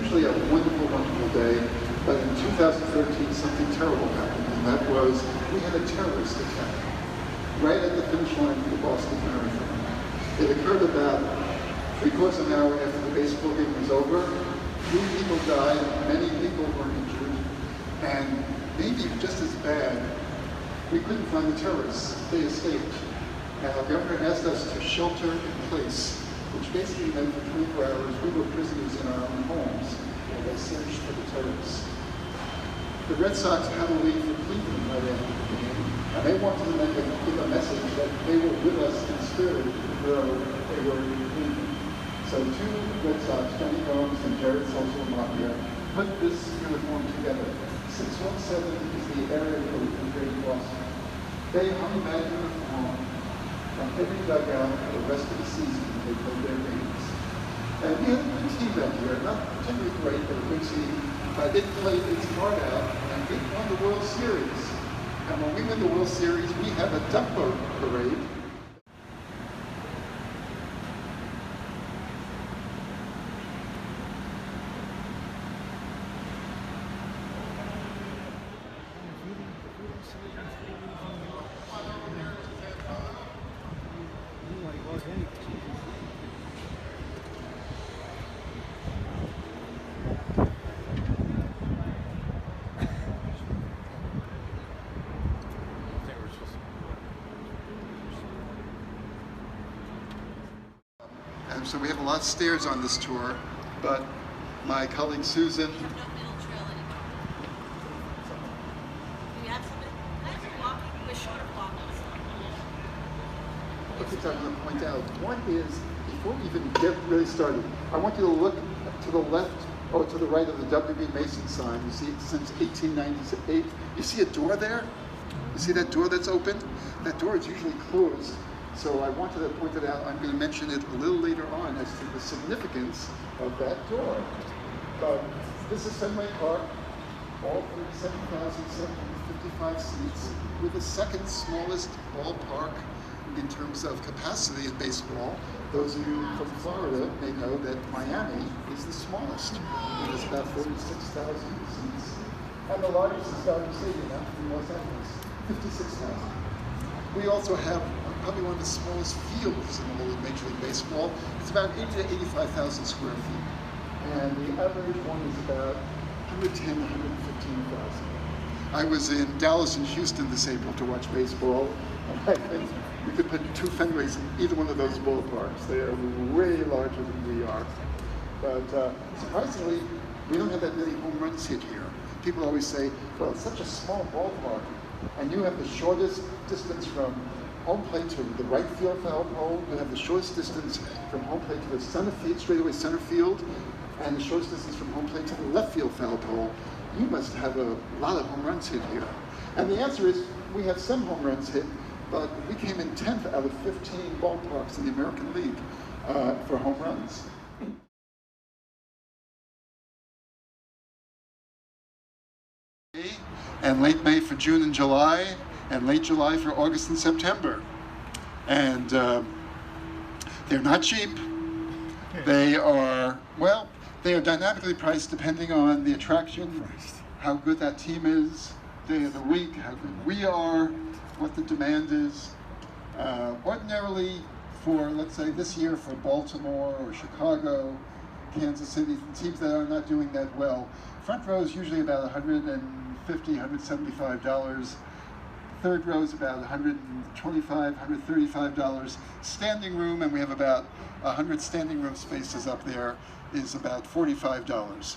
usually a wonderful, wonderful day, but in 2013 something terrible happened, and that was we had a terrorist attack right at the finish line of the Boston Marathon. It occurred about 3/4 of an hour after the baseball game was over. 3 people died, many people were injured, and maybe just as bad, we couldn't find the terrorists. They escaped. And our governor asked us to shelter in place, which basically meant for 24 hours we were prisoners in our own homes while they searched for the terrorists. The Red Sox had a lead for Cleveland right after the game, and they wanted to give a message that they were with us in spirit, though they were in Cleveland. So 2 Red Sox, Johnny Gomes and Jared Sosa-Mafia, put this uniform together. 617 is the area code in Great Boston. They hung that uniform from every dugout for the rest of the season when they played their games. And we had a good team that year, not particularly great, but a good team. It played its heart out, and it won the World Series. And when we win the World Series, we have a duck boat parade. And so we have a lot of stairs on this tour, but my colleague Susan. A few things I want to point out. One is, before we even get really started, I want you to look to the left or to the right of the W.B. Mason sign. You see it since 1898. You see a door there? You see that door that's open? That door is usually closed. So I wanted to point it out. I'm going to mention it a little later on as to the significance of that door. But this is Fenway Park, all 37,755 seats, with the second smallest ballpark in terms of capacity in baseball. Those of you from Florida may know that Miami is the smallest. It is about 46,000 seats. And the largest is Dodger Stadium in Los Angeles, 56,000. We also have probably one of the smallest fields in the whole of Major League Baseball. It's about 80 to 85,000 square feet. And the average one is about 110, 115,000. I was in Dallas and Houston this April to watch baseball. And I think we could put 2 Fenways in either one of those ballparks. They are way larger than we are. But surprisingly, we don't have that many home runs hit here. People always say, well, it's such a small ballpark, and you have the shortest distance from home plate to the right field foul pole. You have the shortest distance from home plate to the center field, straightaway center field, and the shortest distance from home plate to the left field foul pole. You must have a lot of home runs hit here. And the answer is, we have some home runs hit, but we came in 10th out of 15 ballparks in the American League for home runs. And late May for June and July, and late July for August and September. And they're not cheap. They are, well, they are dynamically priced depending on the attraction, how good that team is, day of the week, how good we are, what the demand is. Ordinarily for, let's say this year for Baltimore or Chicago, Kansas City, teams that are not doing that well, front row is usually about $150, $175. Third row is about $125, $135. Standing room, and we have about 100 standing room spaces up there, is about $45.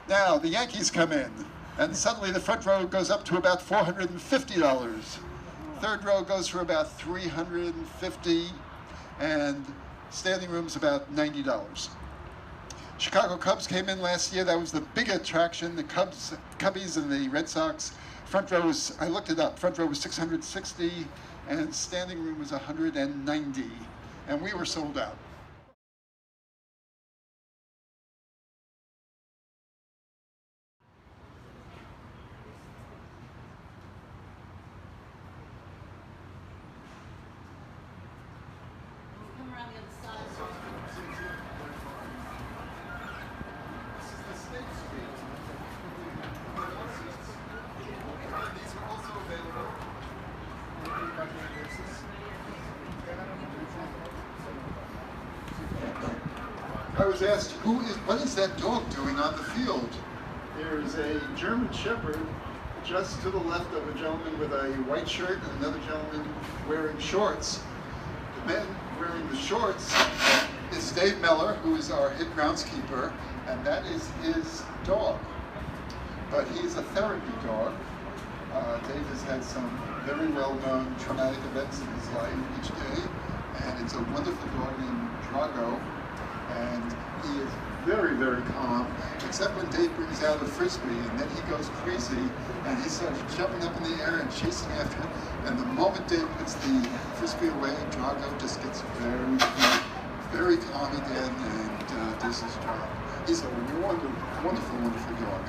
Now the Yankees come in, and suddenly the front row goes up to about $450. Third row goes for about $350, and standing room's about $90. Chicago Cubs came in last year. That was the big attraction. The Cubbies and the Red Sox. Front row was, I looked it up, front row was $660, and standing room was $190, and we were sold out. Come around the other side. This is the was asked, what is that dog doing on the field? There's a German Shepherd just to the left of a gentleman with a white shirt and another gentleman wearing shorts. The man wearing the shorts is Dave Miller, who is our head groundskeeper, and that is his dog. But he's a therapy dog. Dave has had some very well-known traumatic events in his life each day, and it's a wonderful dog named Drago, and he is very, very calm, except when Dave brings out a frisbee, and then he goes crazy, and he starts jumping up in the air and chasing after it, and the moment Dave puts the frisbee away, Drago just gets very calm again, and does his job. He's a wonderful, wonderful, wonderful dog.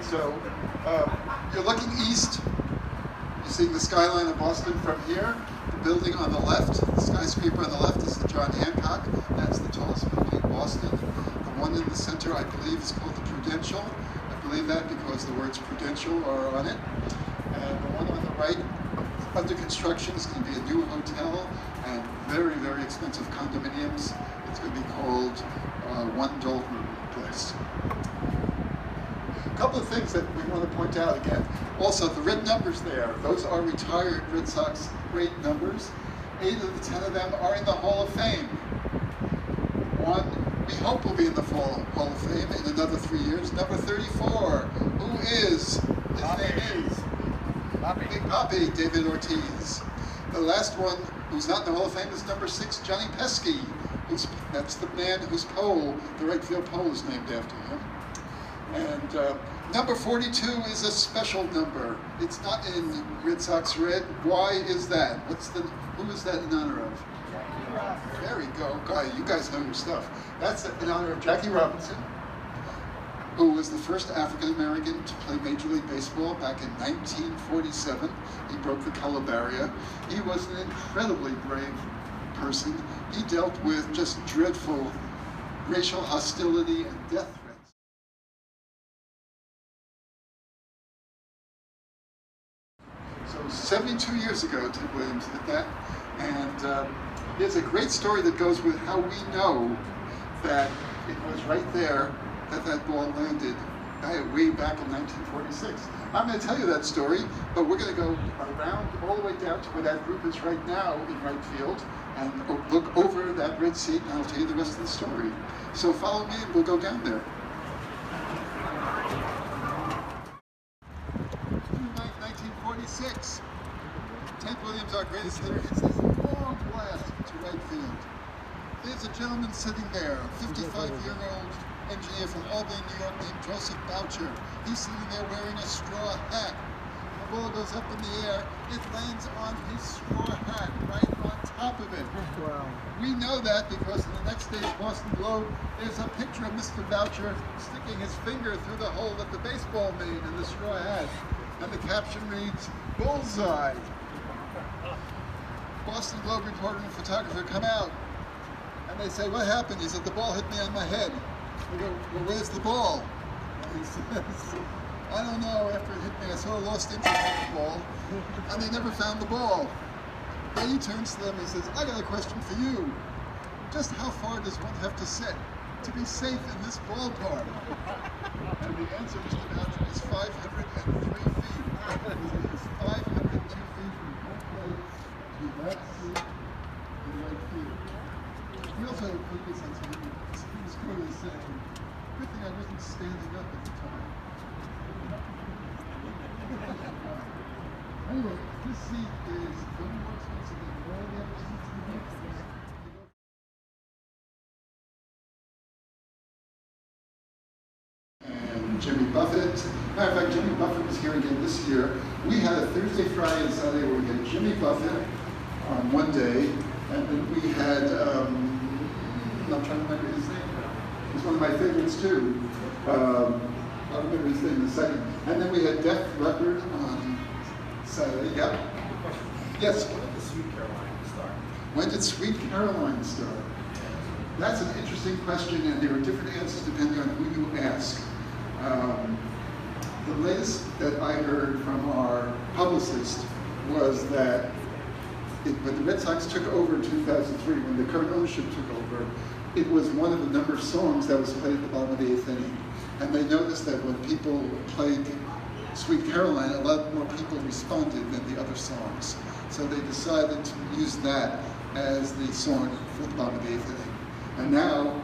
So, you're looking east. You're seeing the skyline of Boston from here. The building on the left, the skyscraper on the left, is the John Hancock. That's the tallest building in Boston. The one in the center, I believe, is called the Prudential. I believe that because the words Prudential are on it. And the one on the right, under construction, is going to be a new hotel and very, very expensive condominiums. It's going to be called One Dalton Place. A couple of things that we want to point out again. Also, the red numbers there, those are retired Red Sox great numbers. 8 of the 10 of them are in the Hall of Fame. One, we hope will be in the Hall of Fame in another 3 years. Number 34, who is? His name is Big Poppy, David Ortiz. The last one who's not in the Hall of Fame is number 6, Johnny Pesky. That's the man whose pole, the right field pole, is named after him. And number 42 is a special number. It's not in Red Sox red. Why is that? Who is that in honor of? There we go. You guys know your stuff. That's in honor of Jackie Robinson, who was the first African American to play Major League Baseball back in 1947. He broke the color barrier. He was an incredibly brave person. He dealt with just dreadful racial hostility and death threats. So 72 years ago, Ted Williams did that, and there's a great story that goes with how we know that it was right there that that ball landed way back in 1946. I'm going to tell you that story, but we're going to go around all the way down to where that group is right now in right field, and look over that red seat, and I'll tell you the rest of the story. So follow me, and we'll go down there. 1946. Ted Williams, our greatest hitter, hits this long blast to right field. There's a gentleman sitting there, a 55-year-old engineer from Albany, New York, named Joseph Boucher. He's sitting there wearing a straw hat. The ball goes up in the air. It lands on his straw hat, right on top of it. Wow. We know that because in the next day's Boston Globe, there's a picture of Mr. Boucher sticking his finger through the hole that the baseball made in the straw hat. And the caption reads, "Bullseye." Boston Globe reporter and photographer come out, and they say, "What happened?" He said, "The ball hit me on my head." We go, "Well, where's the ball?" He says, "I don't know. After it hit me, I sort of lost interest in the ball, and they never found the ball." Then he turns to them and says, "I got a question for you. Just how far does one have to sit to be safe in this ballpark?" And the answer, Mr. Boucher, is 503 feet. It's 502 feet from home plate to that seat in right field. He also had a quick sense of humor. He was quoted saying, "Good thing I wasn't standing up at the time." Anyway, this seat is way more expensive than all the other seats in the building. Jimmy Buffett. Matter of fact, Jimmy Buffett was here again this year. We had a Thursday, Friday, and Saturday where we had Jimmy Buffett on one day, and then we had, I'm trying to remember his name. He's one of my favorites too. I'll remember his name in a second. And then we had Def Leppard on Saturday. Yep. Yes? When did the Sweet Caroline start? When did Sweet Caroline start? That's an interesting question, and there are different answers depending on who you ask. The latest that I heard from our publicist was that when the Red Sox took over in 2003, when the current ownership took over, it was one of the number of songs that was played at the bottom of the 8th inning. And they noticed that when people played Sweet Caroline, a lot more people responded than the other songs. So they decided to use that as the song for the bottom of the 8th inning. And now,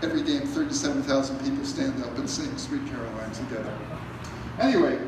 every game, 37,000 people stand up and sing Sweet Caroline together. Anyway,